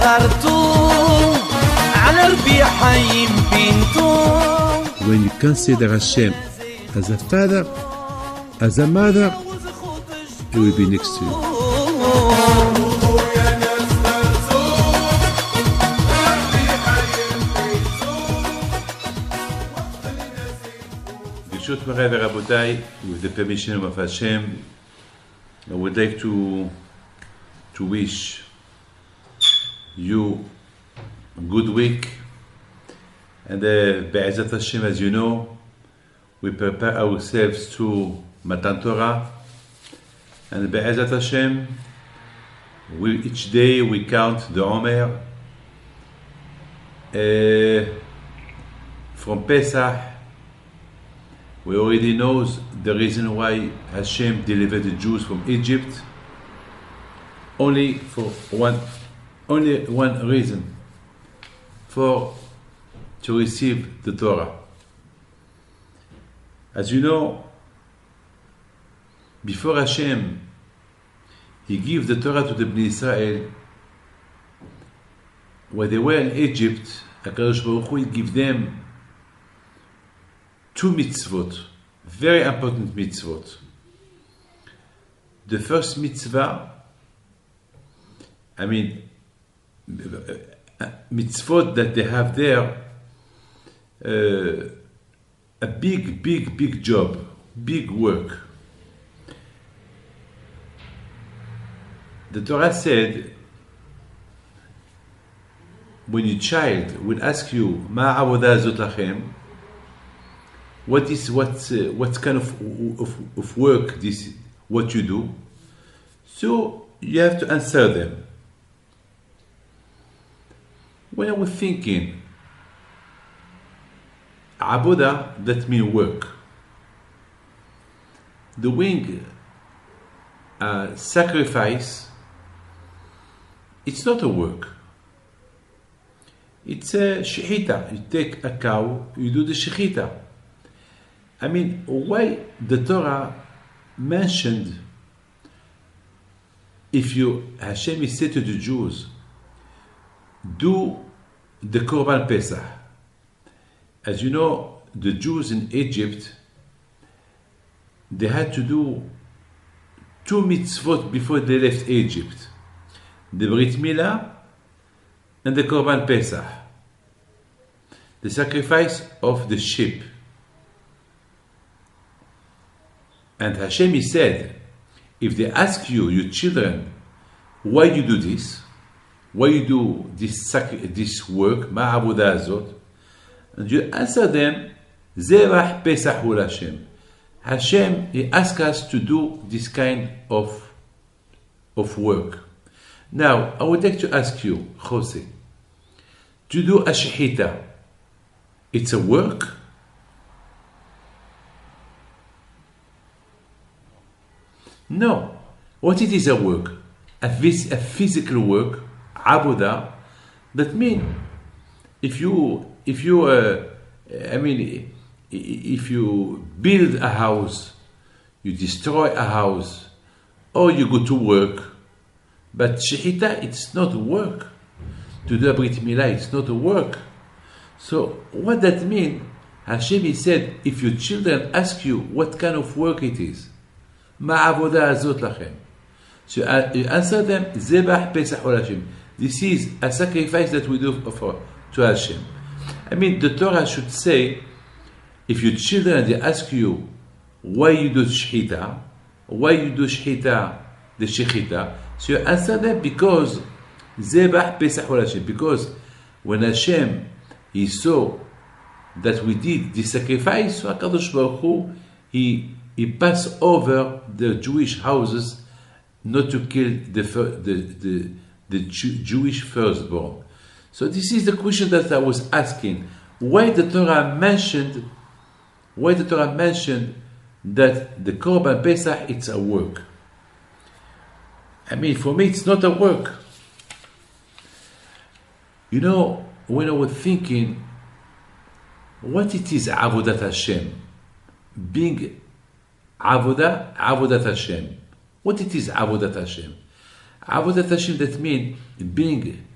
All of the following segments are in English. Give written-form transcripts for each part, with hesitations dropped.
When you consider Hashem as a father, as a mother, He will be next to you. Bishut Moray Rabotai, with the permission of Hashem, I would like to wish you a good week. And Be'ezat Hashem, as you know, we prepare ourselves to Matan Torah. And Be'ezat Hashem, each day we count the Omer. From Pesach, we already know the reason why Hashem delivered the Jews from Egypt. Only one reason, to receive the Torah. As you know, before Hashem, He gave the Torah to the Bnei Israel. When they were in Egypt, HaKadosh Baruch Hu gave them 2 mitzvot, very important mitzvot. The first mitzvah, mitzvot that they have there, a big job, big work. The Torah said, when your child will ask you, Ma avodah zot lachem, what kind of work this, what you do? So you have to answer them. When I was thinking, Aboda, that means work. Doing sacrifice, it's not a work. It's a shechita. You take a cow, you do the shechita. Why the Torah mentioned, Hashem said to the Jews, do the Korban Pesach. As you know, the Jews in Egypt, they had to do 2 mitzvot before they left Egypt. The Brit Milah and the Korban Pesach. The sacrifice of the sheep. And Hashem said, if they ask you, your children, why you do this? Why you do this work? Ma avodah azot? And you answer them, Zebach Pesach hu Hashem. Hashem, He asked us to do this kind of work. Now, I would like to ask you, Jose, to do a shechita, it's a work? No. What it is a work? A physical work, aboda, that means if you build a house, you destroy a house, or you go to work, but shechita, it's not work. To do a Brit Milah, it's not a work. So what that means, Hashem said, if your children ask you what kind of work it is, Ma avodah azot lachem. So you answer them, Zebach Pesach hu Hashem. This is a sacrifice that we do to Hashem. The Torah should say, if your children, they ask you, why you do shechita, the shechita, so you answer them, because Zebach Pesach hu Hashem. Because when Hashem, He saw that we did this sacrifice, so HaKadosh Baruch Hu, He passed over the Jewish houses not to kill the Jewish firstborn. So this is the question that I was asking. Why the Torah mentioned that the Korban Pesach, it's a work? For me, it's not a work. When I was thinking, what it is Avodat Hashem? Being Avodat Hashem. What it is Avodat Hashem? Avodat Hashem, that means being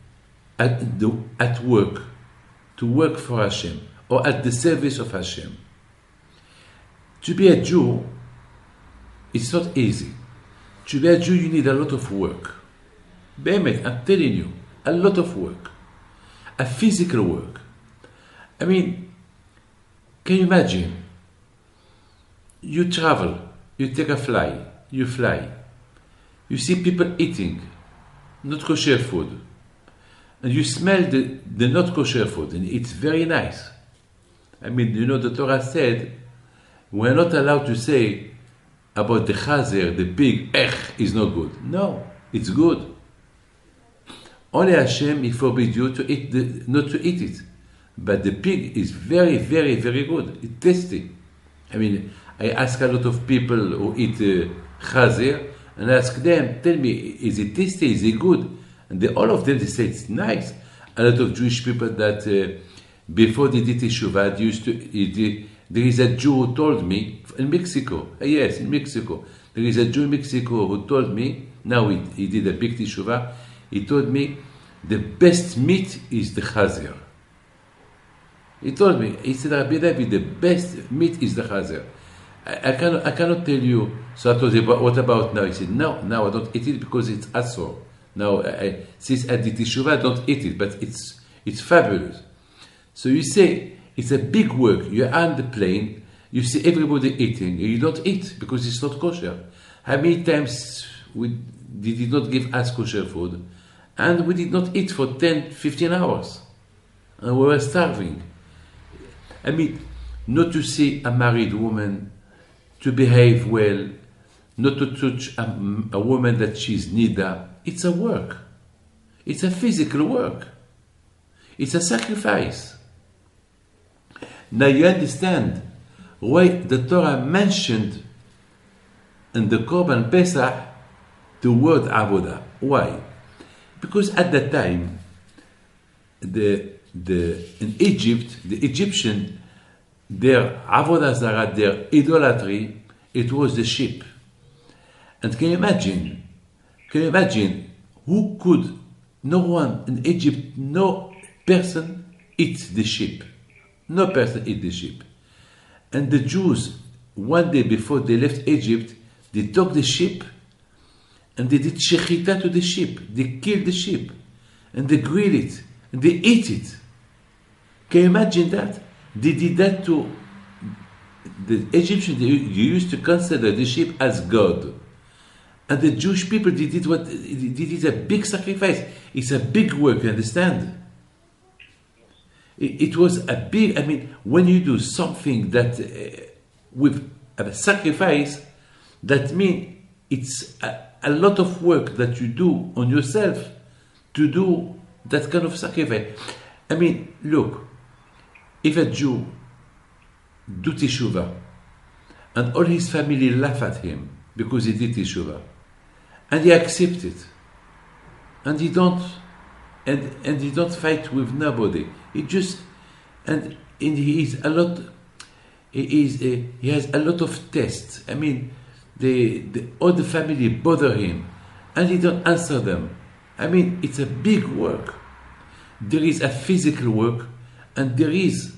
at work, to work for Hashem, or at the service of Hashem. To be a Jew, it's not easy. To be a Jew, you need a lot of work. Behemet, I'm telling you, a lot of work. A physical work. I mean, can you imagine? You travel, you take a fly, you fly. You see people eating not kosher food. And you smell the not kosher food, and it's very nice. I mean, you know, the Torah said, we're not allowed to say about the chazer, the pig, is not good. No, it's good. Only Hashem, He forbid you to eat not to eat it. But the pig is very, very, very good. It's tasty. I mean, I ask a lot of people who eat chazer, and I ask them, tell me, is it tasty? Is it good? And all of them, they say it's nice. A lot of Jewish people that before they did Teshuvah, there is a Jew who told me, in Mexico, yes, in Mexico, there is a Jew in Mexico who told me, now he did a big Teshuvah, he told me, the best meat is the chazer. He told me, he said, Rabbi David, the best meat is the chazer. I cannot tell you. So I told him, what about now? He said, no, now I don't eat it because it's asur. Now, since I did Teshuvah, I don't eat it, but it's fabulous. So you say, it's a big work. You're on the plane, you see everybody eating, and you don't eat because it's not kosher. How many times they did not give us kosher food, and we did not eat for 10, 15 hours, and we were starving. I mean, not to see a married woman to behave well, not to touch a woman that she's nida. It's a work. It's a physical work. It's a sacrifice. Now you understand why the Torah mentioned in the Korban Pesach the word avodah. Why? Because at that time, in Egypt, the Egyptian, their avodah zarah, their idolatry, it was the sheep. And can you imagine who could, no one in Egypt, no person eats the sheep. No person eat the sheep. And the Jews, one day before they left Egypt, they took the sheep and they did shechita to the sheep. They killed the sheep and they grill it and they eat it. Can you imagine that? They did that to the Egyptians. They used to consider the sheep as God. And the Jewish people, they did a big sacrifice. It's a big work, you understand? It was a big, I mean, when you do something that with a sacrifice, that means it's a lot of work that you do on yourself to do that kind of sacrifice. I mean, look, if a Jew do Teshuvah and all his family laugh at him because he did Teshuvah, and he accepts it, and he don't fight with nobody. He just he has a lot of tests. I mean, all the family bother him, and he don't answer them. I mean, it's a big work. There is a physical work, and there is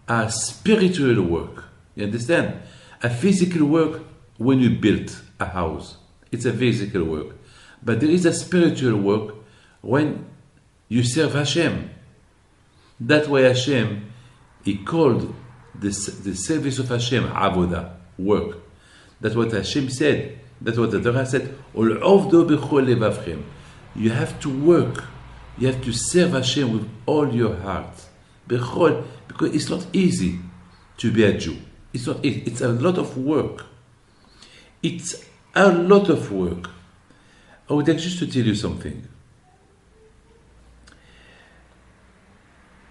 a spiritual work. You understand? A physical work when you build a house. It's a physical work. But there is a spiritual work when you serve Hashem. That's why Hashem, He called the service of Hashem avodah, work. That's what Hashem said. That's what the Torah said. You have to work. You have to serve Hashem with all your heart. Because it's not easy to be a Jew. It's not easy. It's a lot of work. It's a lot of work. I would like just to tell you something.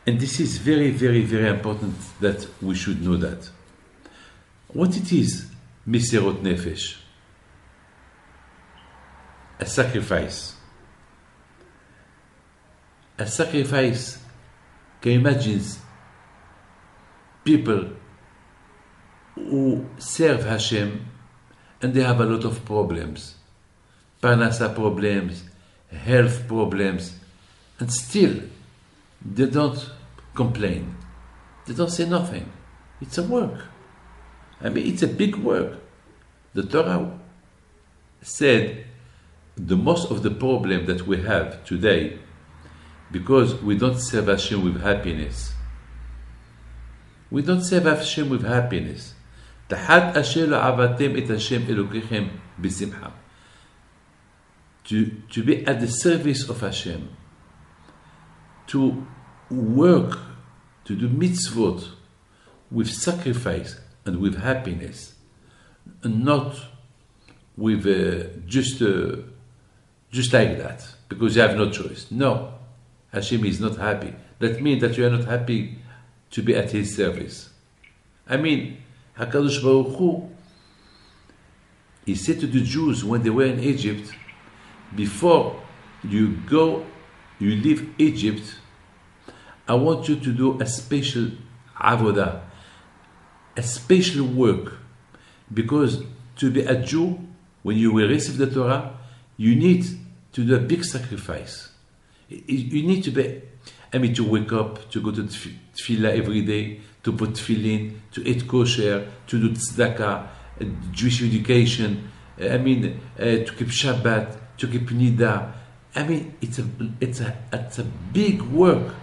And this is very, very, very important that we should know that. What it is, Meserot Nefesh? A sacrifice. A sacrifice. Can you imagine people who serve Hashem and they have a lot of problems? Parnasa problems, health problems, And still, they don't complain. They don't say nothing. It's a work. I mean, it's a big work. The Torah said the most of the problem that we have today, because we don't serve Hashem with happiness. We don't serve Hashem with happiness. תחת אשר לא עבדתם את השם אלוקיכם בשמחה. To be at the service of Hashem, to work, to do mitzvot with sacrifice and with happiness, and not with just like that, because you have no choice. No, Hashem is not happy. That means that you are not happy to be at His service. I mean, HaKadosh Baruch Hu, He said to the Jews when they were in Egypt, before you leave Egypt, I want you to do a special avodah, a special work, because to be a Jew, when you will receive the Torah, you need to do a big sacrifice. You need to be, to wake up, to go to tefillah every day, to put tefillin, to eat kosher, to do tzedakah, Jewish education, to keep Shabbat, to keep Nida. It's a big work.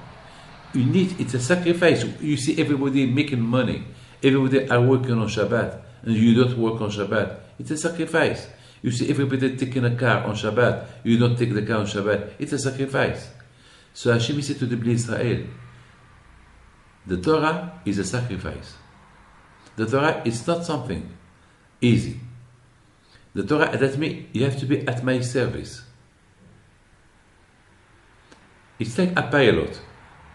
It's a sacrifice. You see everybody making money. Everybody are working on Shabbat, and you don't work on Shabbat. It's a sacrifice. You see everybody taking a car on Shabbat, you don't take the car on Shabbat. It's a sacrifice. So Hashem said to the Bnei Israel, the Torah is a sacrifice. The Torah is not something easy. The Torah, that means you have to be at my service. It's like a pilot.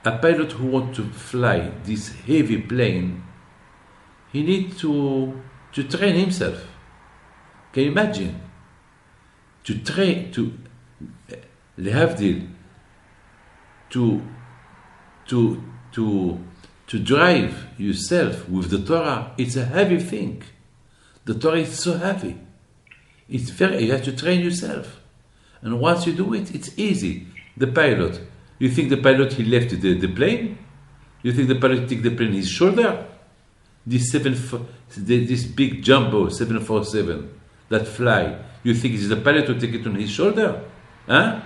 A pilot who wants to fly this heavy plane, he needs to train himself. Can you imagine? To train, to lehavdil, to drive yourself with the Torah, it's a heavy thing. The Torah is so heavy. You have to train yourself. And once you do it, it's easy. The pilot, you think the pilot, he left the plane? You think the pilot take the plane on his shoulder? This big jumbo 747 that fly, you think it's the pilot who take it on his shoulder? Huh?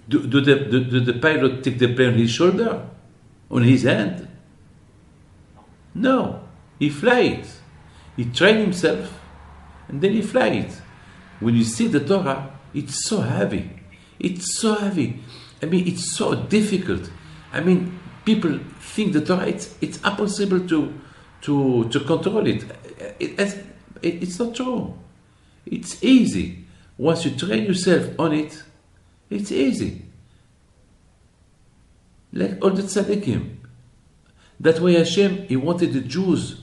Do the pilot take the plane on his shoulder? On his hand? No. He fly it. He train himself and then he fly it. When you see the Torah, it's so heavy. It's so heavy. It's so difficult. People think the Torah, it's impossible to control it. It's not true. It's easy. Once you train yourself on it, it's easy. Like all the tzaddikim. That way Hashem, He wanted the Jews,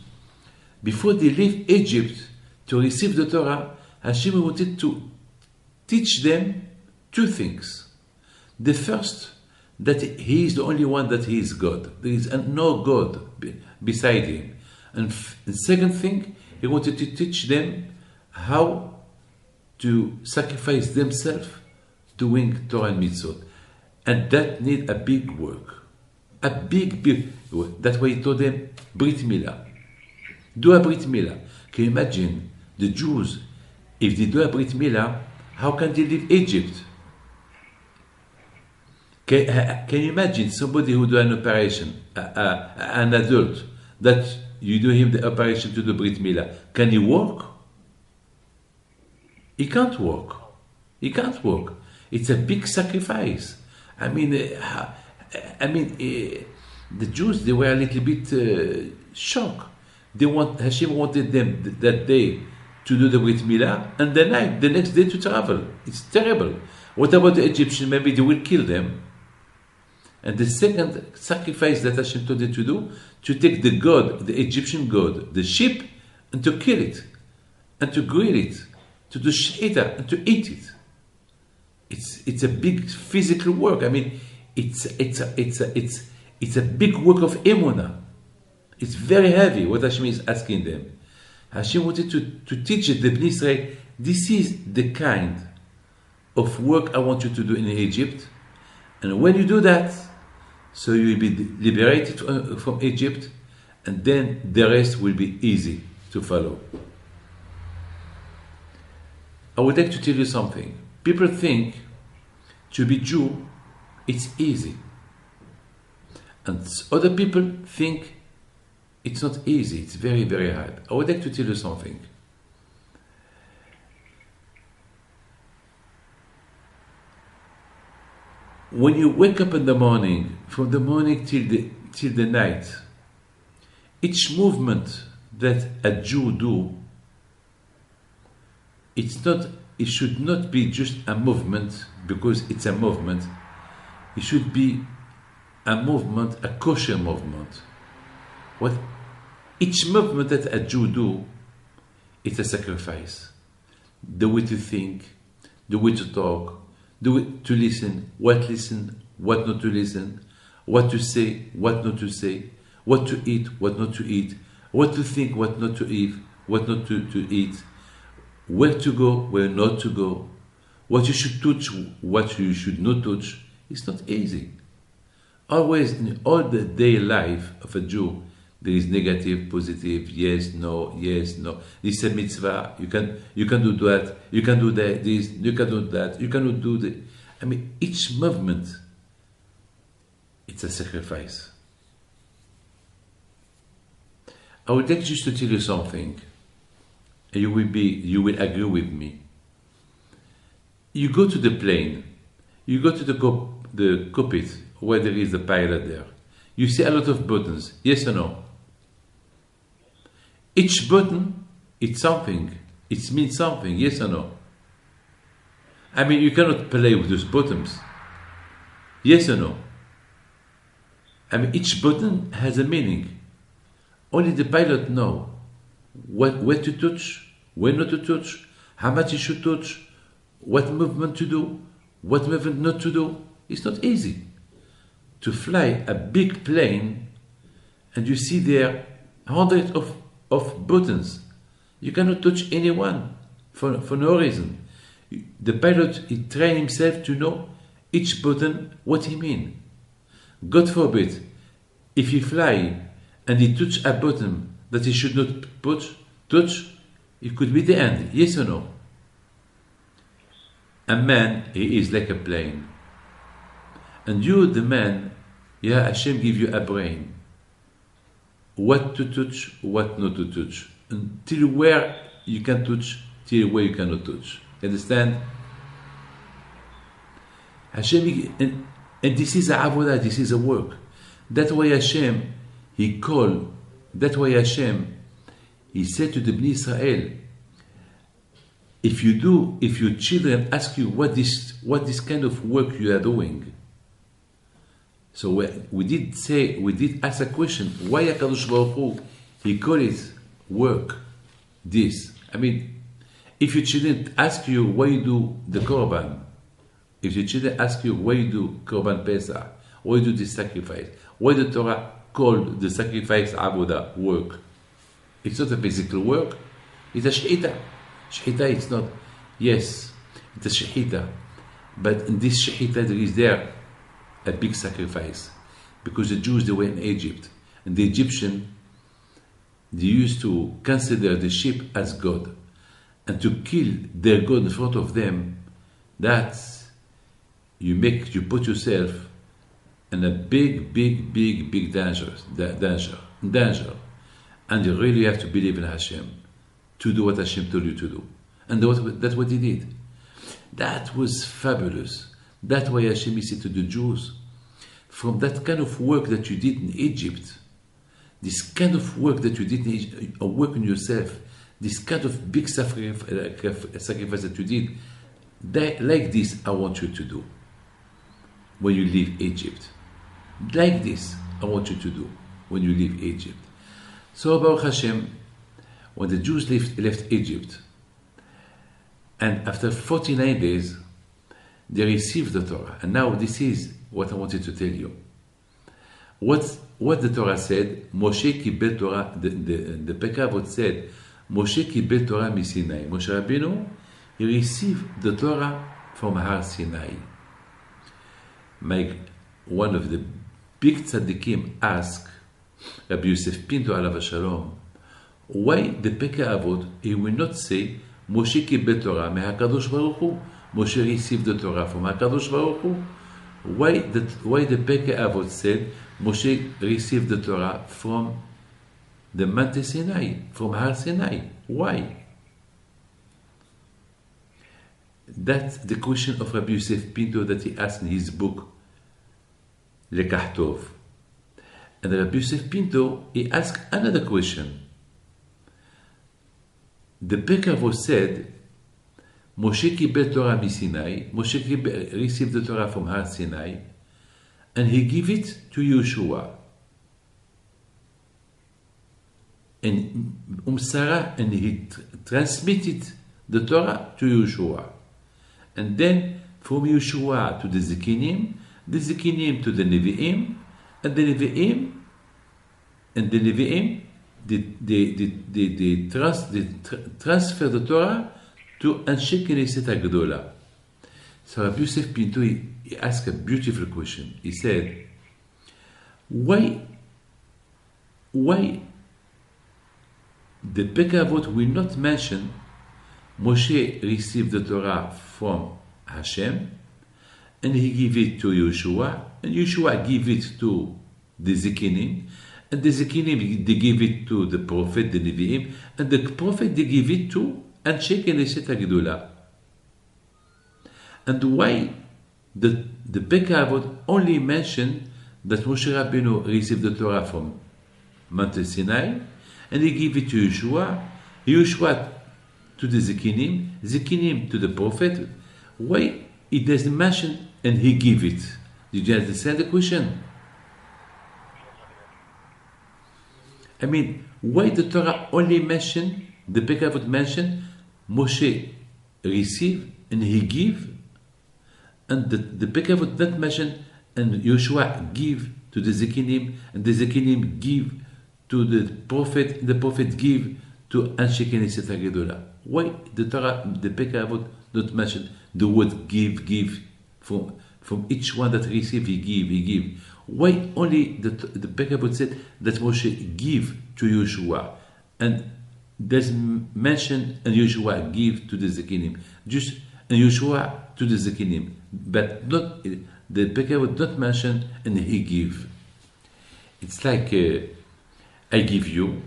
before they leave Egypt to receive the Torah, Hashem wanted to teach them two things. The first, that He is the only one, that He is God. There is no God beside Him. And the second thing, He wanted to teach them how to sacrifice themselves doing Torah and Mitzvot. And that need a big work. A big work. That's why He told them, Brit Milah. Do a Brit Milah. Can you imagine the Jews, if they do a Brit Milah, how can they leave Egypt? Can you imagine somebody who do an operation, an adult, that you do him the operation to do Brit Milah? Can he walk? He can't walk. He can't walk. It's a big sacrifice. The Jews, they were a little bit shocked. Hashem wanted them that day to do the Brit Milah, and the next day to travel. It's terrible. What about the Egyptians? Maybe they will kill them. And the second sacrifice that Hashem told them to do, to take the god, the Egyptian god, the sheep, and to kill it, and to grill it, to do shechita, and to eat it. It's a big physical work. It's a big work of emunah. It's very heavy what Hashem is asking them. Hashem wanted to teach the Bnei Israel this is the kind of work I want you to do in Egypt. And when you do that, so you will be liberated from Egypt, and then the rest will be easy to follow. I would like to tell you something. People think to be Jew, it's easy. And other people think it's not easy, it's very, very hard. I would like to tell you something. When you wake up in the morning, from the morning till the night, each movement that a Jew do, it should not be just a movement because it's a movement. It should be a movement, a kosher movement. What each movement that a Jew do, it's a sacrifice. The way to think, the way to talk, the way to listen, what not to listen, what to say, what not to say, what to eat, what not to eat, what to think, what not to eat, what not to eat, where to go, where not to go, what you should touch, what you should not touch. It's not easy. Always in all the day life of a Jew, there is negative, positive, yes, no, yes, no. This is a mitzvah. You can do that. You can do that. This. You can do that. You cannot do that. I mean, each movement, it's a sacrifice. I would like just to tell you something. You will agree with me. You go to the plane. You go to the cockpit where there is the pilot there. You see a lot of buttons. Yes or no? Each button, it's something. It means something. Yes or no? I mean, you cannot play with those buttons. Yes or no? I mean, each button has a meaning. Only the pilot knows where to touch, where not to touch, how much you should touch, what movement to do, what movement not to do. It's not easy to fly a big plane and you see there hundreds of buttons. You cannot touch anyone for no reason. The pilot, he trained himself to know each button what he means. God forbid, if he fly and he touch a button that he should not touch, it could be the end. Yes or no? A man, he is like a plane. And you, the man, yeah, Hashem give you a brain. What to touch, what not to touch. Until where you can touch, till where you cannot touch. You understand? Hashem, and this is a avodah, this is a work. That's why Hashem, he called, that's why Hashem, he said to the Bnei Israel, if your children ask you what this kind of work you are doing, so we did ask a question, why HaKadosh Baruch Hu, he called it work, this. I mean, if your children ask you why you do the Korban, if your children ask you why you do Korban Pesach, why you do this sacrifice, why the Torah called the sacrifice avodah, work, it's not a physical work, it's a shechita. Shechita, it's not, yes, it's a shechita, but in this shechita there is a big sacrifice, because the Jews, they were in Egypt, and the Egyptian, they used to consider the sheep as God, and to kill their God in front of them, that you put yourself in a big danger, and you really have to believe in Hashem to do what Hashem told you to do, and that's what he did. That was fabulous. That's why Hashem said to the Jews, from that kind of work that you did in Egypt, this kind of work that you did in Egypt, work on yourself, this kind of big sacrifice that you did, like this I want you to do when you leave Egypt. Like this I want you to do when you leave Egypt. So Baruch Hashem, when the Jews left Egypt, and after 49 days, they received the Torah. And now this is what I wanted to tell you. What the Torah said, Moshe kibel Torah, the Pirkei Avot said, Moshe kibel Torah miSinai. Moshe Rabbeinu, he received the Torah from Har Sinai. One of the big tzaddikim asked Rabbi Yosef Pinto alav shalom, why the Pirkei Avot he will not say Moshe kibel Torah meHakadosh Baruch Hu, Moshe received the Torah from HaKadosh Baruch Hu? Why the Pirkei Avot said Moshe received the Torah from the Mount Sinai, from Har Sinai? Why? That's the question of Rabbi Yosef Pinto that he asked in his book Lekach Tov. And Rabbi Yosef Pinto, he asked another question. The Pirkei Avot said, Moshe kibel Torah miSinai, Moshe received the Torah from Har Sinai, and he gave it to Yeshua. And Sarah, and he transmitted the Torah to Yeshua. And then from Yeshua to the Zekinim to the Nevi'im, and the Nevi'im, they transfer the Torah to Anshe Knesset HaGedolah. So Rabbi Yosef Pinto, he asked a beautiful question. He said, why the Pirkei Avot will not mention Moshe received the Torah from Hashem, and he gave it to Yeshua, and Yeshua gave it to the Zekinim, and the Zekinim, they gave it to the prophet, the Nevi'im, and the prophet, they gave it to Anshe Knesset HaGedolah. And why the Pirkei Avot only mentioned that Moshe Rabbeinu received the Torah from Mount Sinai, and he gave it to Yeshua to the Zekinim to the prophet? Why it doesn't mention and he gave it? Did you understand the question? I mean, why the Torah only mentioned, the Pirkei Avot mentioned, Moshe received and he gave, and the Pirkei Avot not mention, and Yeshua give to the Zekinim, and the Zekinim give to the prophet give to Anshe Knesset HaGedolah. Why the Torah, the Pirkei Avot not mention the word give from each one that receive he give? Why only the Pirkei Avot said that Moshe give to Yeshua, and doesn't mention and Yeshua give to the Zekinim, just and Yeshua to the Zekinim, but not the Pirkei Avot not mention and he give. It's like I give you,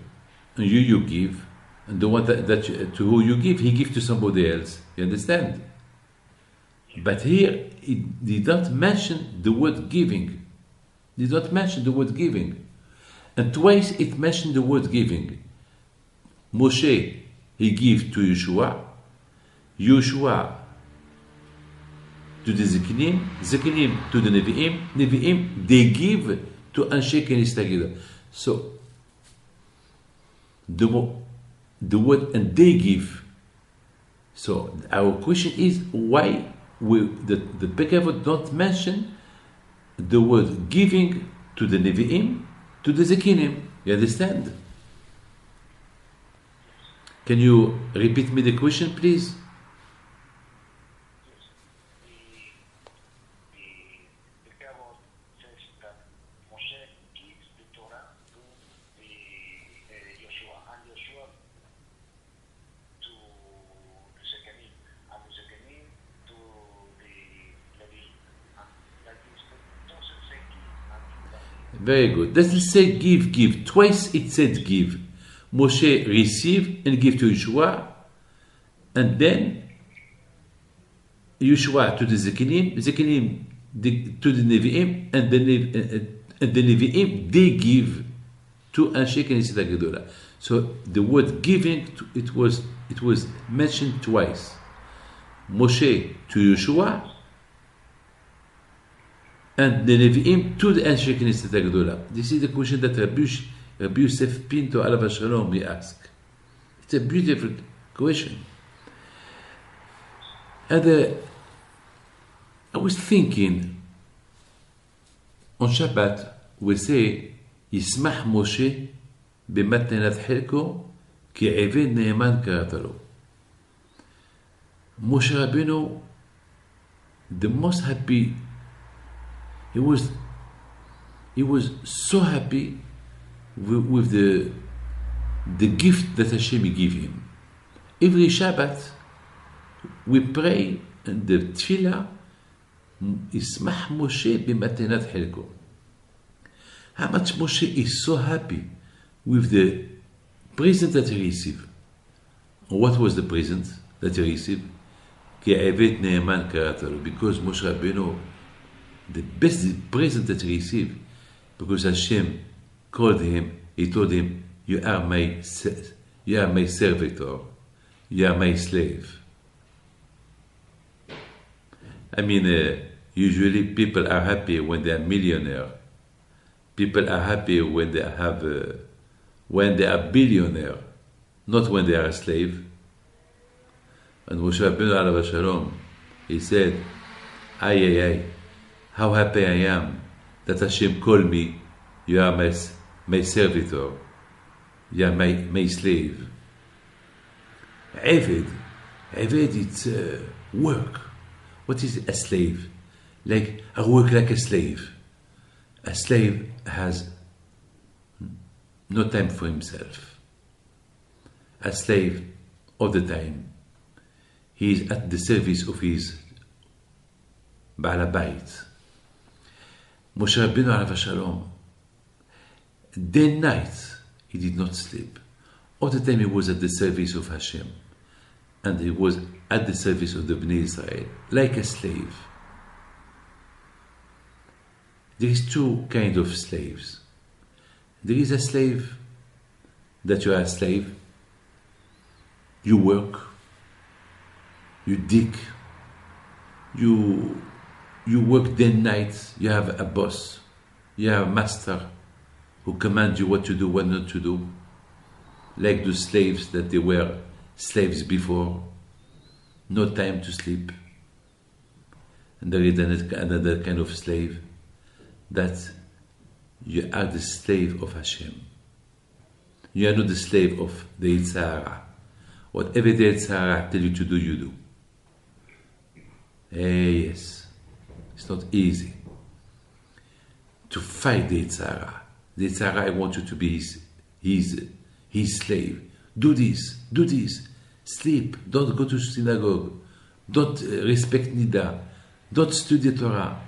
and you give, and the one that to who you give, he give to somebody else. You understand? But here he did not mention the word giving. Did not mention the word giving, and twice it mentioned the word giving. Moshe he give to Yeshua to the Zekinim to the Nevi'im they give to Anshe Knesset HaGedolah. So the word and they give. So our question is, why the Pirkei Avot don't mention the word giving to the Nevi'im, to the Zekinim? You understand? Can you repeat me the question, please? Very good. Doesn't say give. Twice it said give. Moshe receive and give to Yeshua, and then Yeshua to the Zekinim to the Nevi'im, and the Nevi'im they give to Anshe Knesset HaGedolah. So the word giving, it was mentioned twice. Moshe to Yeshua, and the Nevi'im to the Anshe Knesset HaGedolah. This is the question that Rabbi Yosef Pinto alav shalom he asked. It's a beautiful question. And I was thinking, on Shabbat we say, Yismach Moshe b'matnat chelko ki eved ne'eman karata lo. Moshe Rabbeinu, the most happy, he was so happy with the gift that Hashem gave him. Every Shabbat, we pray in the Tefillah, Ismach Moshe b'matenat Helko. How much Moshe is so happy with the present that he received. What was the present that he received? Ke'eved Ne'eman karatalo. Because Moshe Rabbeinu, the best present that he received, because Hashem called him, he told him, you are my servitor, you are my slave. I mean, usually people are happy when they are millionaire. People are happy when they are billionaire, not when they are a slave. And Moshe Rabbeinu alav shalom, he said, ay, how happy I am that Hashem called me, you are my servitor, you are my slave. Eved, it's work. What is a slave? Like, I work like a slave. A slave has no time for himself. A slave, all the time, he is at the service of his Baal Habayit. Moshe Rabbeinu alav shalom, day and night, he did not sleep. All the time he was at the service of Hashem. And he was at the service of the Bnei Israel, like a slave. There is two kinds of slaves. There is a slave that you are a slave. You work, you dig, you work day and night. You have a boss, you have a master who commands you what to do, what not to do. Like the slaves that they were slaves before, no time to sleep. And there is another kind of slave, that you are the slave of Hashem. You are not the slave of the Yetzer Hara. Whatever the Yetzer Hara tell you to do, you do. Yes, it's not easy to fight the Yetzer Hara. The Yetzer Hara wants you to be his slave. Do this, sleep, don't go to synagogue, don't respect Nida, don't study Torah,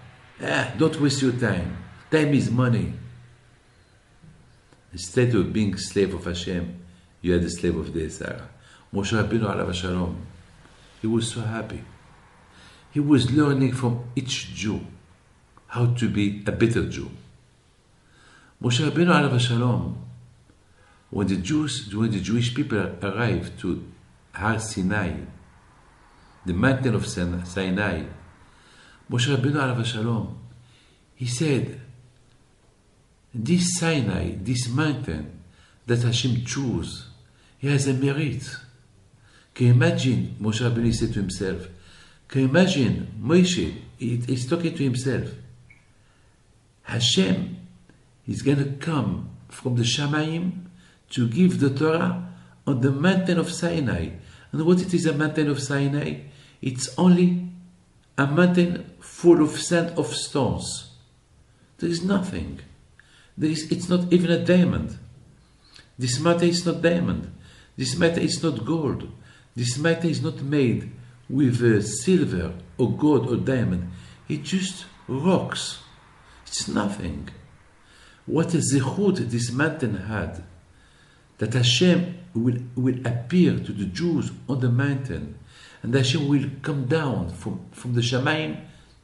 don't waste your time. Time is money. Instead of being slave of Hashem, you are the slave of the Yetzer Hara. Moshe Rabbeinu alav shalom, he was so happy. He was learning from each Jew how to be a better Jew. Moshe Rabbeinu alav shalom, when the Jewish people arrived to Har Sinai, the mountain of Sinai, Moshe Rabbeinu alav shalom, he said, this Sinai, this mountain that Hashem chose, he has a merit. Can you imagine, Moshe Rabbeinu said to himself, can you imagine, Moshe, he's talking to himself, Hashem is going to come from the Shamayim to give the Torah on the mountain of Sinai. And what it is, a mountain of Sinai? It's only a mountain full of sand of stones. There is nothing. It's not even a diamond. This mountain is not diamond. This mountain is not gold. This mountain is not made with silver or gold or diamond. It's just rocks. It's nothing. What a zechut this mountain had, that Hashem will appear to the Jews on the mountain, and Hashem will come down from the Shamayim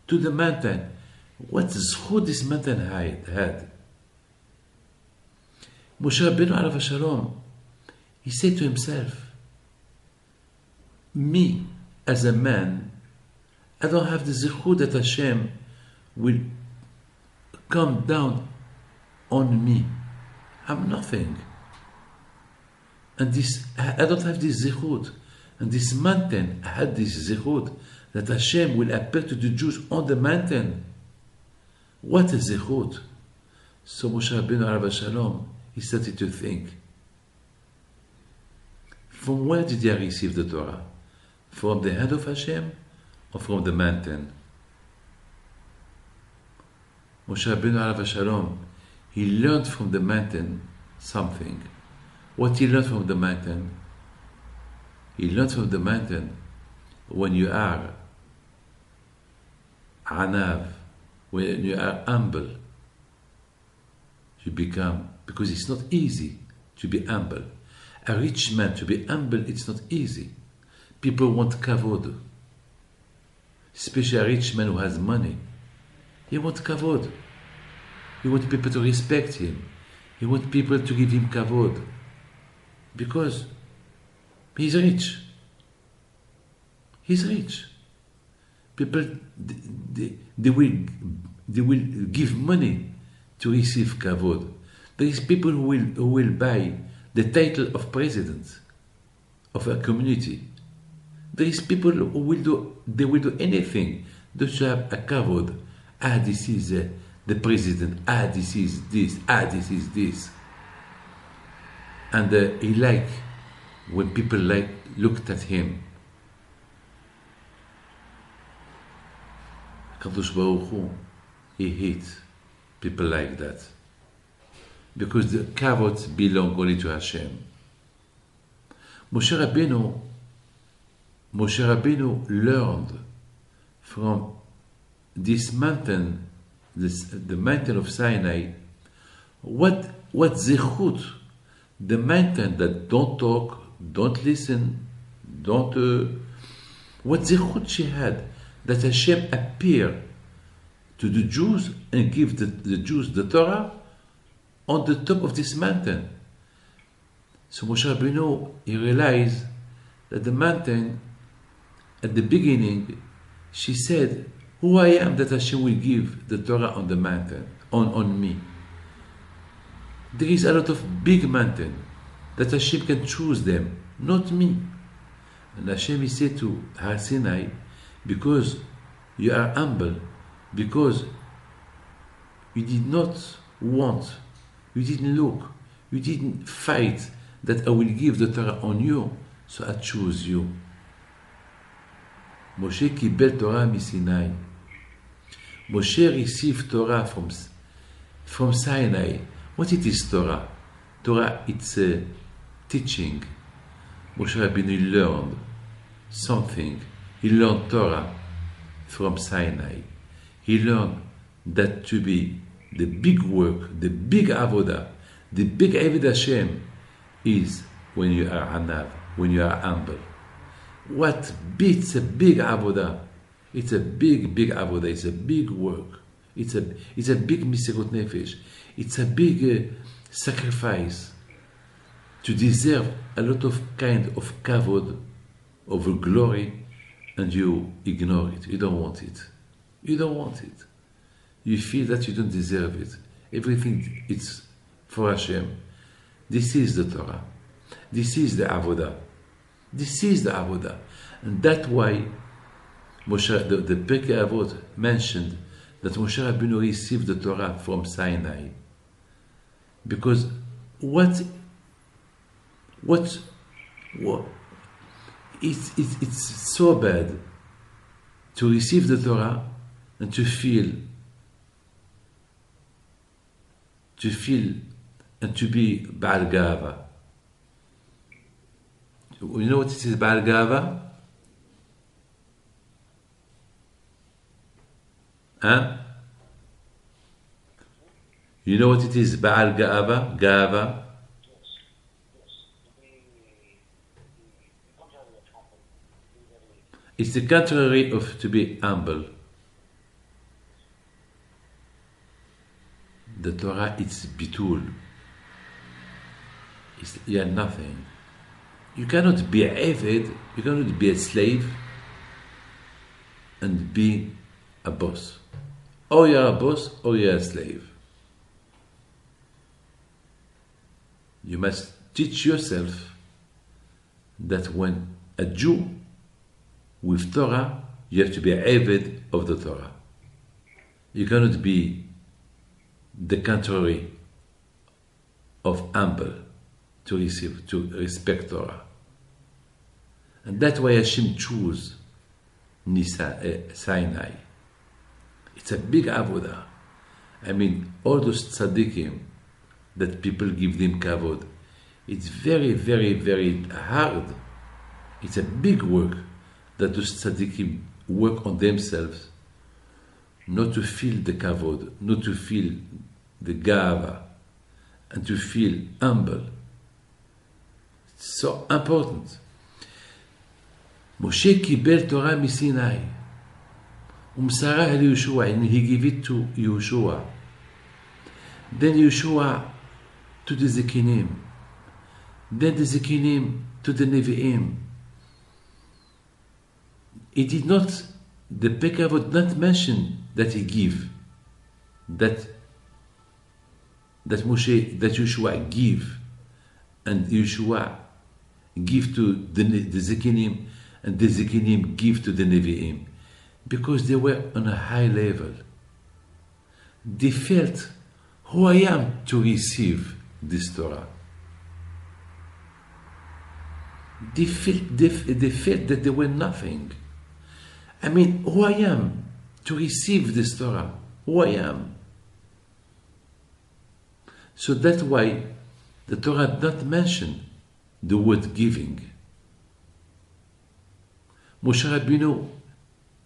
to the mountain. What zechut this mountain had. Moshe Rabbeinu alav shalom, he said to himself, me as a man, I don't have the zechut that Hashem will come down on me. I'm nothing. And I don't have this zechut. And this mountain had this zechut, that Hashem will appear to the Jews on the mountain. What a zechut. So Moshe Rabbeinu alav shalom, he started to think, from where did I receive the Torah? From the hand of Hashem or from the mountain? Moshe Rabbeinu alav shalom, he learned from the mountain something. What he learned from the mountain? He learned from the mountain when you are anav, when you are humble, you become, because it's not easy to be humble. A rich man to be humble, it's not easy. People want kavod, especially a rich man who has money. He wants kavod. He wants people to respect him. He wants people to give him kavod because he's rich. He's rich. People they will give money to receive kavod. There is people who will buy the title of president of a community. There is people who will do anything to have a kavod. This is the president. This is this. This is this. And he liked when people looked at him. Kadosh Baruch Hu, he hates people like that. Because the kavod belong only to Hashem. Moshe Rabbeinu learned from this mountain, the mountain of Sinai, what zechut, the mountain that don't talk, don't listen, what zechut she had, that Hashem appeared to the Jews and give the Jews the Torah on the top of this mountain. So Moshe Rabbeinu, he realized that the mountain, at the beginning, she said, who I am that Hashem will give the Torah on the mountain, on me. There is a lot of big mountain that Hashem can choose them, not me. And Hashem, he said to Har Sinai, because you are humble, because you did not want, you didn't look, you didn't fight that I will give the Torah on you, so I choose you. Moshe קיבל Torah מסיני. Moshe received Torah from Sinai. What it is Torah? Torah, it's a teaching. Moshe Rabbeinu learned something. He learned Torah from Sinai. He learned that to be the big work, the big avodah, the big Avodah Hashem is when you are anav, when you are humble. What beats a big avodah? It's a big avodah. It's a big work. It's a big misirut nefesh. It's a big sacrifice to deserve a lot of kind of kavod, of glory, and you ignore it. You don't want it. You don't want it. You feel that you don't deserve it. Everything it's for Hashem. This is the Torah. This is the avodah. This is the avodah. And that's why Moshe, the Pirkei Avot mentioned that Moshe Rabbeinu received the Torah from Sinai. Because it's so bad to receive the Torah and to feel and to be Baal Gava. You know what it is, Baal Gava? Huh? You know what it is, Baal Gava? Gava? It's the contrary of to be humble. The Torah, it's bitul. You are nothing. You cannot be a Eved, you cannot be a slave and be a boss. Or you are a boss or you are a slave. You must teach yourself that when a Jew with Torah, you have to be a Eved of the Torah. You cannot be the contrary of humble to respect Torah. And that's why Hashem chose Sinai. It's a big avodah. I mean, all those tzaddikim that people give them kavod, it's very, very, very hard. It's a big work that those tzaddikim work on themselves, not to feel the kavod, not to feel the gava, and to feel humble. It's so important. Moshe קיבל תורה מסיני, ומסרה ליהושע, and he gave it to Yehoshua. Then Yehoshua to the Zekinim, then the Zekinim to the Nevi'im. It did not, the Pekah would not mention that he gave, that Yehoshua give, and Yehoshua give to the Zekinim, and the Zekinim give to the Nevi'im, because they were on a high level. They felt, who I am to receive this Torah. They felt that they were nothing. I mean, who I am to receive this Torah? Who I am? So that's why the Torah did not mention the word giving. Moshe Rabbeinu,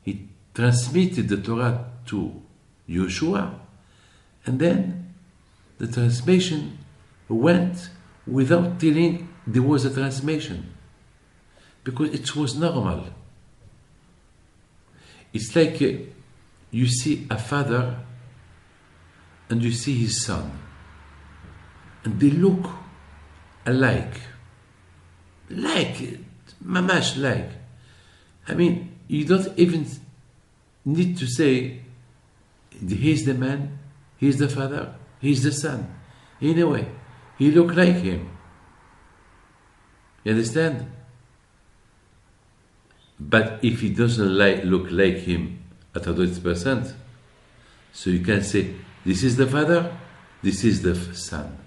he transmitted the Torah to Yehoshua, and then the transmission went without telling there was a transmission, because it was normal. It's like you see a father and you see his son, and they look alike, mamash like. I mean, you don't even need to say, he's the man, he's the father, he's the son. Anyway, he look like him. You understand? But if he doesn't look like him at 100%, so you can say, this is the father, this is the son.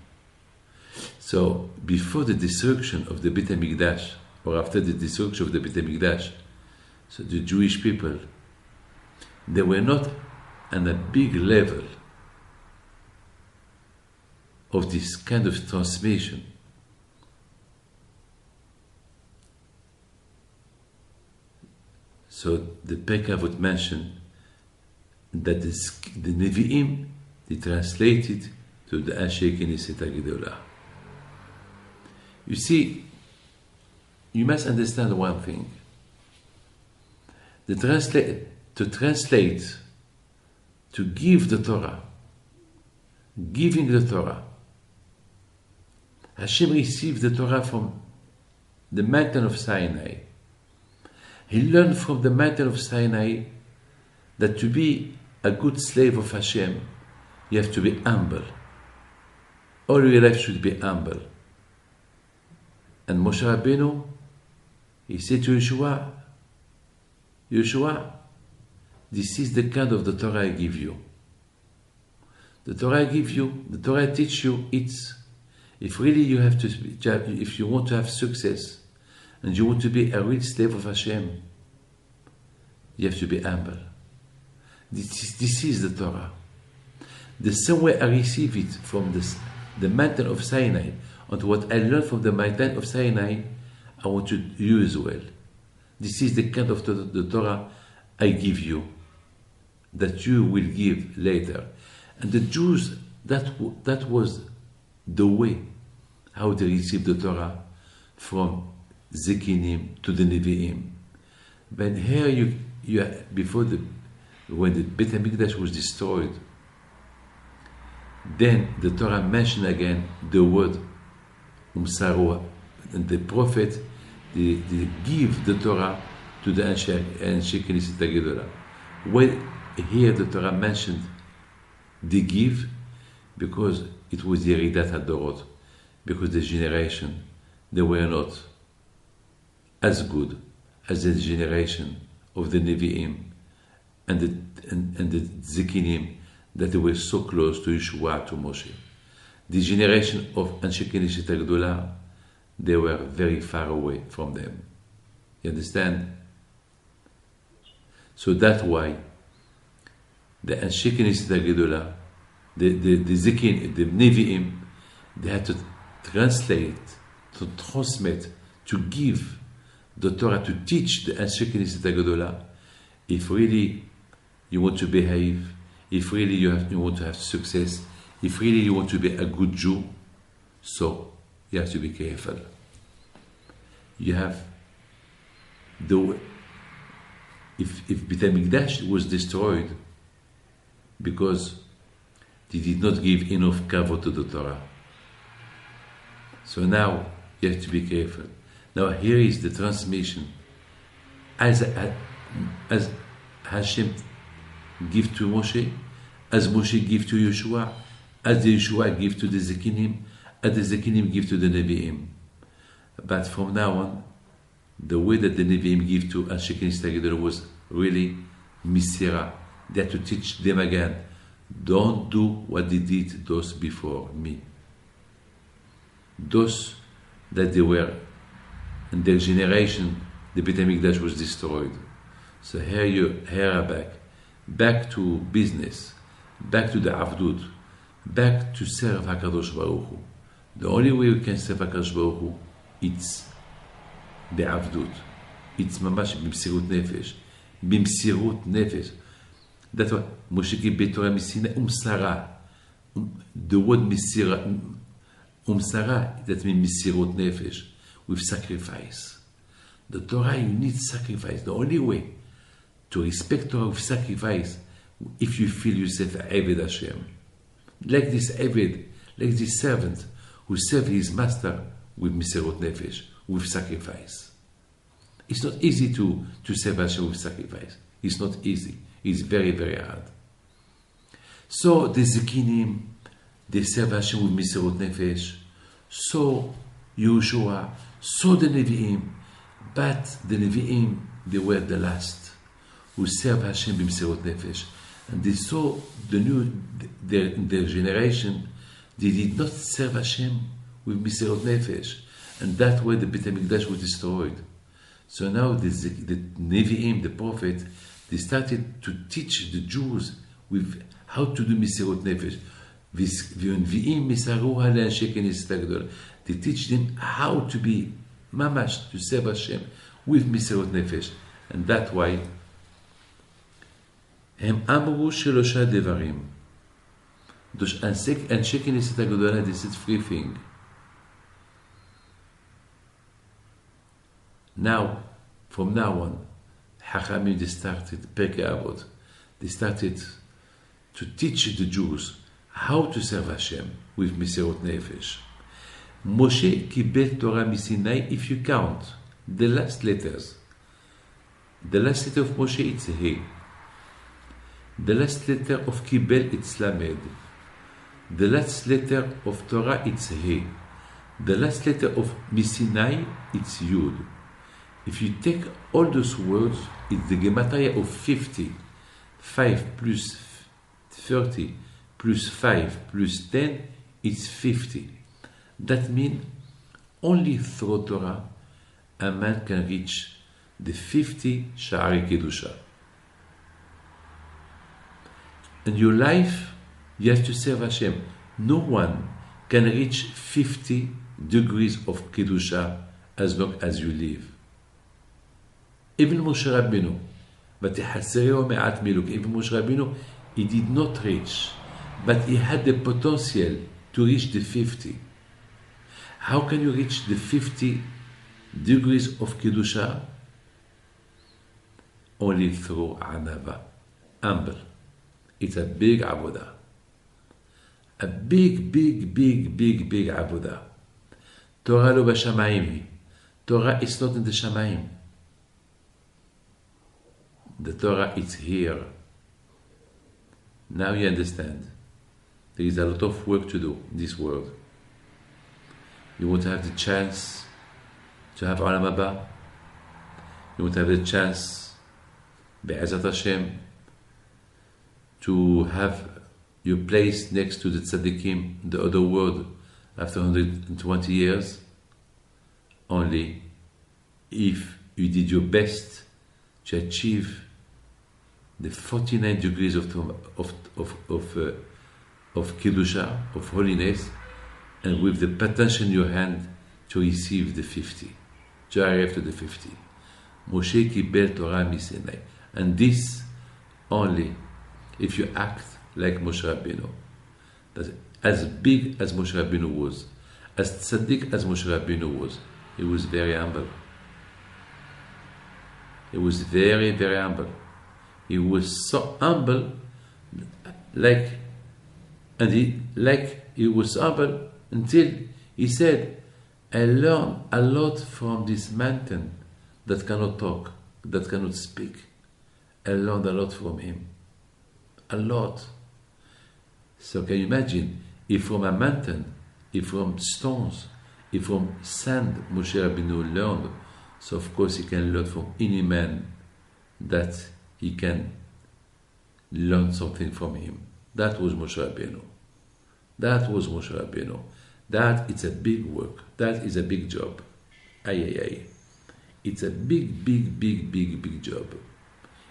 So, before the destruction of the Beit HaMikdash, or after the destruction of the Beit HaMikdash, so the Jewish people, they were not on a big level of this kind of transmission. So the Pekah would mention that the Nevi'im, they translated to the Anshe Knesset HaGedolah. You see, you must understand one thing. To translate, to give the Torah, giving the Torah. Hashem received the Torah from the mountain of Sinai. He learned from the mountain of Sinai that to be a good slave of Hashem, you have to be humble. All your life should be humble. And Moshe Rabbeinu, he said to Yehoshua, this is the kind of the Torah I give you. The Torah I give you, the Torah I teach you, it's, if really you have to, if you want to have success, and you want to be a real slave of Hashem, you have to be humble. This is the Torah. The same way I receive it from the mountain of Sinai, and what I learned from the mountain of Sinai, I want to you as well. This is the kind of the Torah I give you, that you will give later. And the Jews, that was the way how they received the Torah from Zekinim to the Nevi'im. But here you before when the Beit HaMikdash was destroyed, then the Torah mentioned again the word Umsaru, and the prophet they give the Torah to the Anshe Knesset HaGedolah. When here the Torah mentioned they give, because it was Yeridat HaDorot, because the generation, they were not as good as the generation of the Nevi'im and the Zekinim, that they were so close to Yeshua, to Moshe. The generation of Anshe Knesset HaGedolah, they were very far away from them. You understand? So that's why the Anshe Knesset HaGedolah, the Nevi'im, they had to translate, to transmit, to give the Torah, to teach the Anshe Knesset HaGedolah. If really you want to behave, if really you want to have success, if really you want to be a good Jew, so you have to be careful. You have if Beit HaMikdash was destroyed because they did not give enough kavod to the Torah. So now you have to be careful. Now here is the transmission. As Hashem give to Moshe, as Moshe give to Yeshua, as the Yeshua give to the Zekinim, as the Zekinim give to the Nevi'im. But from now on, the way that the Nevi'im give to Anshe Knesset HaGedolah was really Misira. They had to teach them again. Don't do what they did those before me. Those that they were in their generation, the Beit HaMikdash was destroyed. So here are back to business, back to the Avdut, back to serve HaKadosh Baruch Hu. The only way we can serve HaKadosh Baruch Hu, it's בעבדות. It's ממש במסירות נפש. במסירות נפש. That's why Moshe קיבל תורה מסיני ומסרה. The word מסira, ומסרה, that means מסירות נפש. With sacrifice. The Torah, you need sacrifice. The only way to respect Torah with sacrifice, if you feel yourself Eved Hashem. Like this Eved, like this servant who serves his master with Misirot Nefesh, with sacrifice. It's not easy to serve Hashem with sacrifice. It's not easy. It's very, very hard. So the Zekinim, they serve Hashem with Misirot Nefesh. So Yehoshua, so the Nevi'im. But the Nevi'im, they were the last who served Hashem with Misirot Nefesh. And they saw their generation, they did not serve Hashem with Misirot Nefesh. And that way the Beit HaMikdash was destroyed. So now the Nevi'im, the prophet, they started to teach the Jews with how to do Misirot Nefesh. They teach them how to be mamash, to serve Hashem with Misirot Nefesh. And that's why הם אמרו שלושה דברים. אנשי כנסת הגדולה, they said three things. Now, from now on, Hachamim, they started, Pirkei Avot, they started to teach the Jews how to serve Hashem with Misirot Nefesh. Moshe קיבל תורה מסיני, if you count the last letters. The last letter of Moshe, it's He. The last letter of Kibel, it's Lamed. The last letter of Torah, it's He. The last letter of Misinai, it's Yud. If you take all those words, it's the Gematria of 50. 5 plus 30 plus 5 plus 10, it's 50. That means only through Torah a man can reach the 50 Sha'ari Kedusha. In your life, you have to serve Hashem. No one can reach 50 degrees of Kedusha as long as you live. Even Moshe Rabbeinu, even Moshe Rabbeinu, he did not reach, but he had the potential to reach the 50. How can you reach the 50 degrees of Kedusha? Only through Anava, humble. It's a big avodah. A big avodah. Torah lo b'shamayim. Torah is not in the shamayim. The Torah is here. Now you understand. There is a lot of work to do in this world. You want to have the chance to have Olam Haba. You want to have the chance, Be'ezat Hashem, to have your place next to the tzaddikim, the other world, after 120 years, only if you did your best to achieve the 49 degrees of Kedusha, of holiness, and with the potential in your hand to receive the 50, to arrive to the 50. Moshe קיבל Torah מסיני. And this only if you act like Moshe Rabbeinu. That as big as Moshe Rabbeinu was, as tzaddik as Moshe Rabbeinu was, he was very humble. He was very, very humble. He was so humble, like he was humble until he said, I learned a lot from this mountain that cannot talk, that cannot speak. I learned a lot from him. A lot. So can you imagine, if from a mountain, if from stones, if from sand Moshe Rabbeinu learned, so of course he can learn from any man that he can learn something from him. That was Moshe Rabbeinu. That was Moshe Rabbeinu. That is a big work. That is a big job. Ay. It's a big job.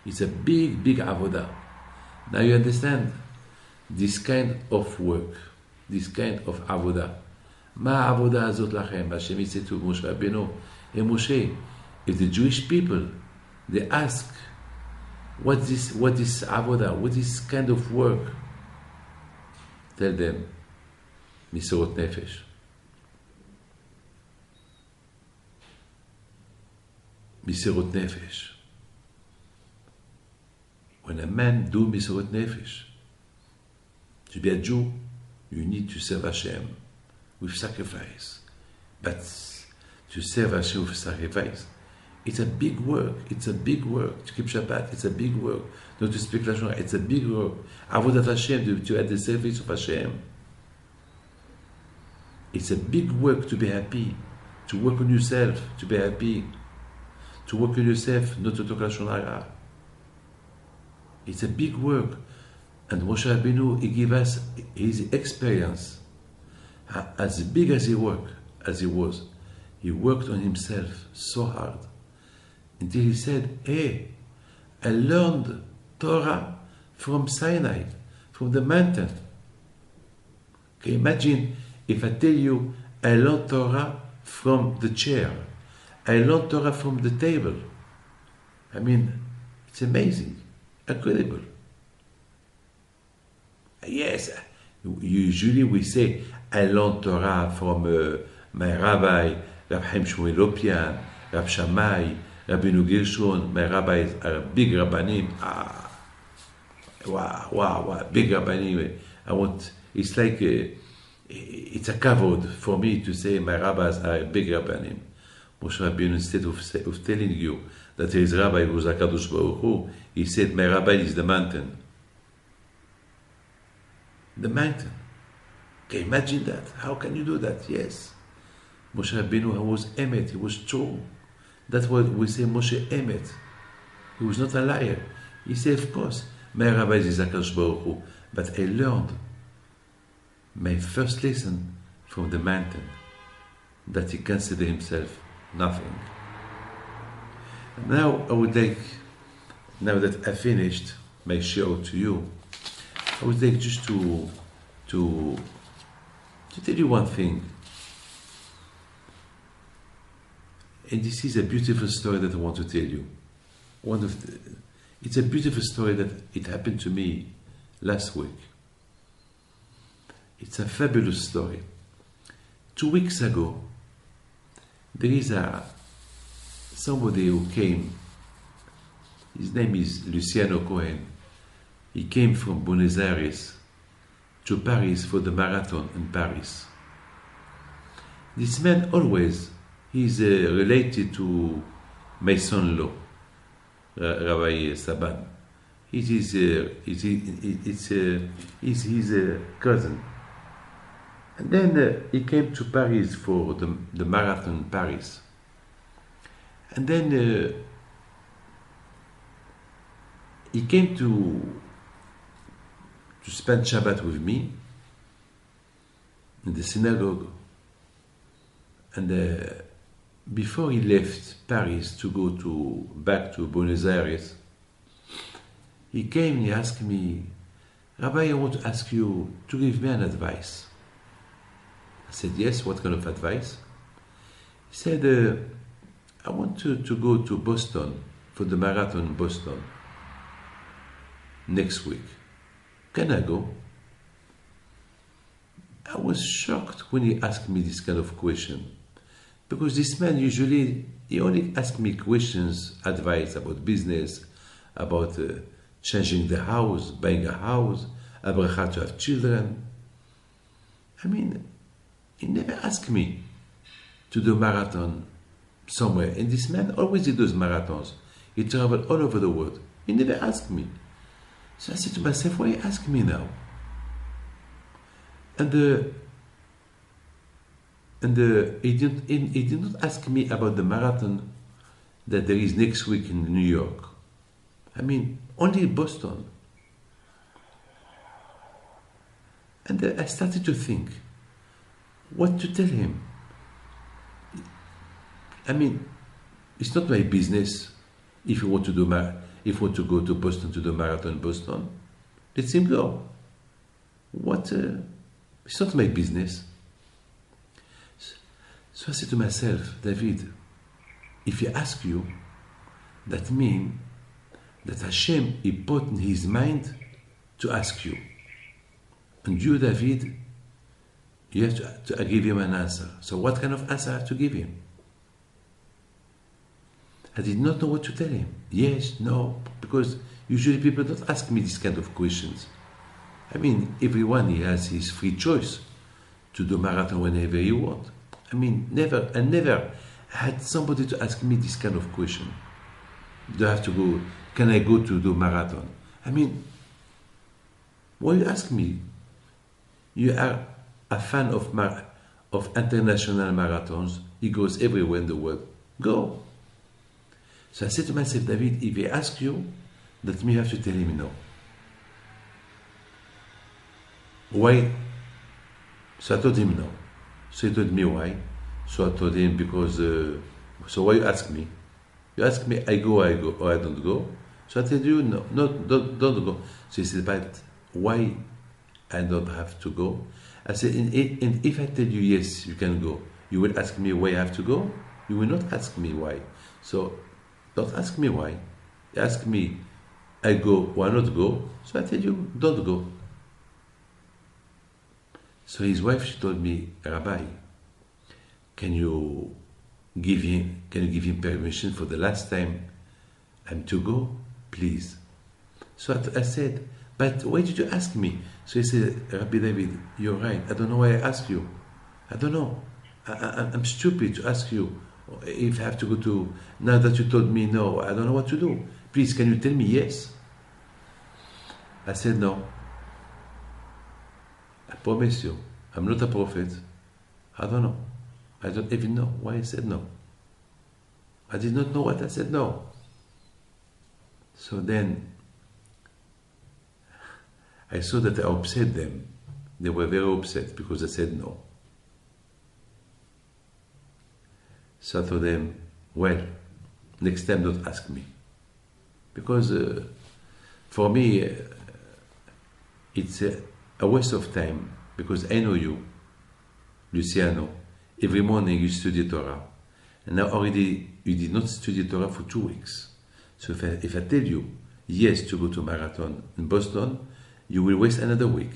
It's a big avodah. Now you understand this kind of work, this kind of avodah. Ma avodah azot lachem. Hashem said to Moshe Rabbeinu, hey Moshe, if the Jewish people, they ask, what is avodah? What is kind of work? Tell them, Misirot Nefesh. Misirot Nefesh. When a man do Misirot Nefesh, to be a Jew, you need to serve Hashem with sacrifice. But to serve Hashem with sacrifice, it's a big work. It's a big work. To keep Shabbat, it's a big work. Not to speak Lashon Hara, it's a big work. Avodat Hashem, to add the service of Hashem. It's a big work to be happy, to work on yourself, to be happy, to work on yourself, not to talk Lashon Hara. It's a big work. And Moshe Rabbeinu, he gave us his experience. As big as he was, he worked on himself so hard. Until he said, hey, I learned Torah from Sinai, from the mountain. Can you imagine if I tell you, I learned Torah from the chair. I learned Torah from the table. I mean, it's amazing, incredible. Yes, usually we say, I learned Torah from my rabbi, Rab Chaim Shmuel Lopian, Rab Shammai, Rabbeinu Gershon. My rabbis are big rabbanim. Wow, big rabbanim. It's like, it's a kavod for me to say my rabbis are big rabbanim. Moshe Rabbeinu, instead of telling you that his rabbi was HaKadosh Baruch Hu, he said, my rabbi is the mountain. The mountain. Can you imagine that? How can you do that? Yes. Moshe Rabbeinu was emet, he was true. That's what we say, Moshe emet. He was not a liar. He said, of course, my rabbi is HaKadosh Baruch Hu, but I learned my first lesson from the mountain, that he considered himself nothing. Now I would like, now that I finished my show to you, I would like just to tell you one thing. And this is a beautiful story that I want to tell you. It's a beautiful story that it happened to me last week. It's a fabulous story. 2 weeks ago, there is somebody who came. His name is Luciano Cohen. He came from Buenos Aires to Paris for the marathon in Paris. This man always, he's related to my son-in-law, Rabbi Saban. He's his cousin. And then he came to Paris for the marathon in Paris. And then he came to spend Shabbat with me in the synagogue. And before he left Paris to go back to Buenos Aires, he came and he asked me, Rabbi, I want to ask you to give me an advice. I said, yes, what kind of advice? He said, I want to go to Boston for the marathon in Boston next week. Can I go? I was shocked when he asked me this kind of question, because this man usually, he only asked me questions, advice about business, about changing the house, buying a house, abracha to have children. I mean, he never asked me to do marathon somewhere. And this man always did those marathons. He traveled all over the world. He never asked me. So I said to myself, why ask me now? And he did not ask me about the marathon that there is next week in New York. I mean, only Boston. And I started to think what to tell him. I mean, it's not my business if you want to go to Boston to do marathon in Boston. Let him go. It's not my business. So I said to myself, David, if he asks you, that means that Hashem, he put in his mind to ask you. And you, David, you have to give him an answer. So what kind of answer I have to give him? I did not know what to tell him. Yes, no, because usually people don't ask me this kind of questions. I mean, everyone, he has his free choice to do marathon whenever he wants. I mean, I never had somebody to ask me this kind of question. Do I have to go? Can I go to do marathon? I mean, why you ask me? You are a fan of international marathons. He goes everywhere in the world. Go. So I said to myself, David, if he asks you, that means you have to tell him no. Why? So I told him no. So he told me why. So I told him because, so why you ask me? You ask me, I go, or I don't go. So I tell you, no, don't go. So he said, but why I don't have to go? I said, and if I tell you yes, you can go, you will ask me why I have to go? You will not ask me why. So don't ask me why. Ask me, I go, why not go? So I tell you, don't go. So his wife, she told me, Rabbi, can you give him permission for the last time I'm to go, please? So I said, but why did you ask me? So he said, Rabbi David, you're right. I don't know why I asked you. I don't know. I'm stupid to ask you if I have to go to, now that you told me no, I don't know what to do. Please, can you tell me yes? I said no. I promise you, I'm not a prophet. I don't know. I don't even know why I said no. I did not know what I said no. So then, I saw that I upset them. They were very upset because I said no. So I told them, well, next time don't ask me. Because for me, it's a waste of time, because I know you, Luciano, every morning you study Torah. And now already you did not study Torah for 2 weeks. So if I tell you yes to go to marathon in Boston, you will waste another week.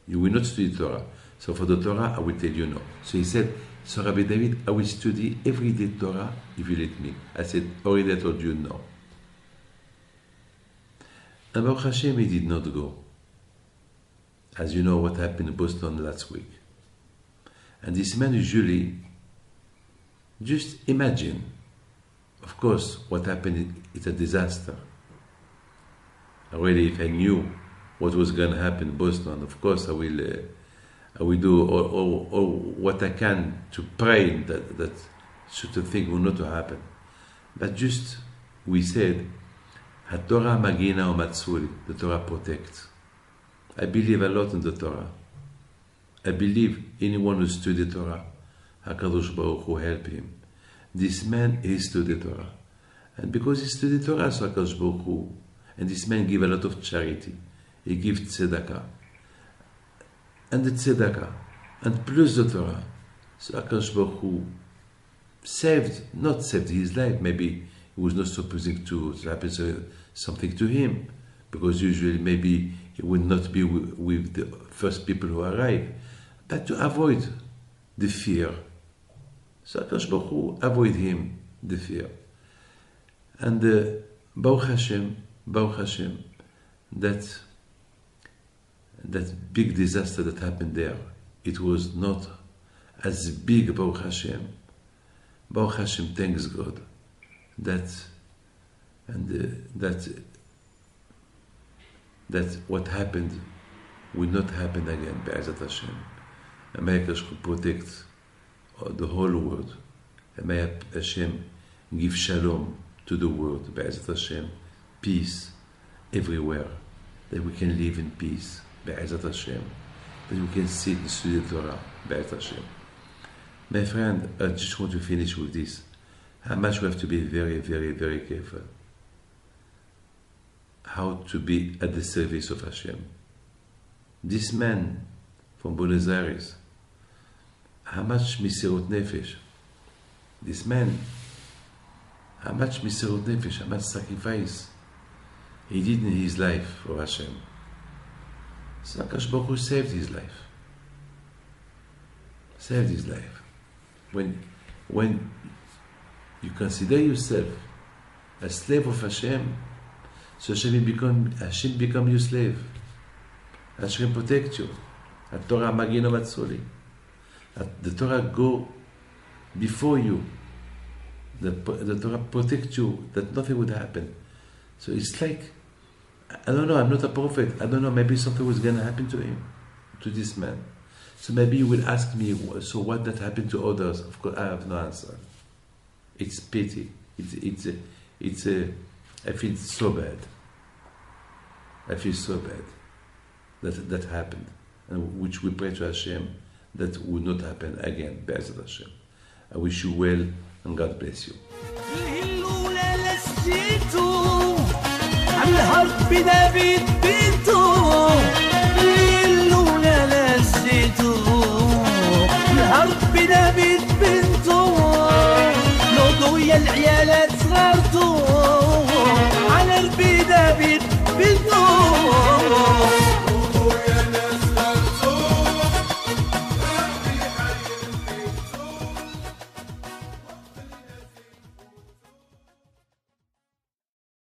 You will not study Torah. So for the Torah, I will tell you no. So he said, so Rabbi David, I will study every day Torah if you let me. I said, already I told you no. And Baruch Hashem, he did not go. As you know what happened in Boston last week. And this man usually, just imagine, of course, what happened is a disaster. Already, if I knew what was going to happen in Boston, of course I will do all what I can to pray that such a thing will not happen. But just, we said, HaTorah Magina Umatsuri, the Torah protects. I believe a lot in the Torah. I believe anyone who studies Torah, HaKadosh Baruch Hu help him. This man, he studied Torah. And because he studied Torah, so HaKadosh Baruch Hu, and this man gave a lot of charity. He gave tzedakah. And the tzedakah, and plus the Torah. So HaKadosh Baruch Hu not saved his life. Maybe he was not supposed to happen something to him, because usually maybe he would not be with the first people who arrive. But to avoid the fear. So HaKadosh Baruch Hu avoid him the fear. And Baruch Hashem, that big disaster that happened there, it was not as big, Baruch Hashem. Baruch Hashem, thanks God that what happened will not happen again, Be'ezat Hashem. And may Hashem protect the whole world. And may Hashem give shalom to the world, Be'ezat Hashem, peace everywhere, that we can live in peace, Be'ezat Hashem, that we can sit and study the Torah, Be'ezat Hashem. My friend, I just want to finish with this. How much we have to be very, very, very careful. How to be at the service of Hashem. This man from Buenos Aires, how much Misirut Nefesh. This man, how much Misirut Nefesh, how much sacrifice he did in his life for Hashem. So HaKadosh Baruch Hu saved his life. Saved his life. When you consider yourself a slave of Hashem, so Hashem become your slave. Hashem protect you. The Torah Magino Matzoli. The Torah go before you. The Torah protect you, that nothing would happen. So it's like, I don't know, I'm not a prophet. I don't know, maybe something was going to happen to him, to this man. So maybe you will ask me, so what that happened to others? Of course, I have no answer. It's pity. I feel so bad. I feel so bad that happened, and which we pray to Hashem that would not happen again. Be'ezat Hashem. I wish you well, and God bless you. على الهرب ده بيتبني